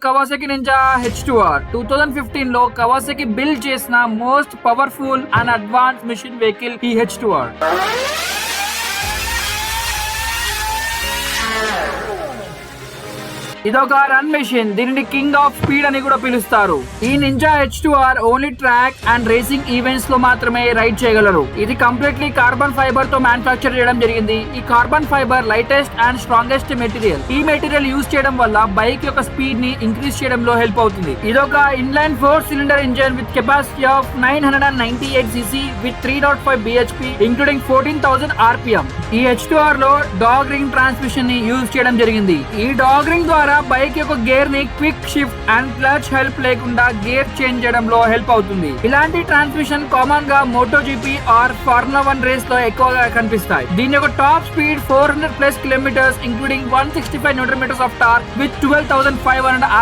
Kawasaki Ninja H2R 2015 లో Kawasaki build చేసిన most powerful and advance machine vehicle ఈ H2R. ఇదొక రన్ మెషిన్. దీనిని కింగ్ ఆఫ్ స్పీడ్ అని కూడా పిలుస్తారు. ఈ Ninja H2R only track and racing events లో మాత్రమే రైడ్ చేయగలరు. ఇది కంప్లీట్లీ కార్బన్ ఫైబర్ తో మ్యానుఫ్యాక్చర్ చేయడం జరిగింది. ఈ carbon fibre lightest and strongest material. ఈ మెటీరియల్ యూజ్ చేయడం వల్ల బైక్ యొక్క స్పీడ్ ని ఇంక్రీజ్ చేయడంలో హెల్ప్ అవుతుంది. ఇదొక inline 4 cylinder engine with capacity of 998 cc with 3.5 bhp including 14,000 rpm. ఈ H2R లో డాగ్ రింగ్ ట్రాన్స్మిషన్ ని యూజ్ చేయడం జరిగింది. ఈ డాగ్ రింగ్ ద్వారా బైక్ యొక్క గేర్ ని quick shift and clutch help లేకుండా గేర్ చేంజ్ చేయడంలో హెల్ప్ అవుతుంది. ఇలాంటి ట్రాన్స్మిషన్ కామన్ గా Moto GP or Formula 1 race లో ఎక్కువగా కనిపిస్తాయి. దీని యొక్క top speed 400+ kilometres including 165 Nm of torque with 12,500 rpm.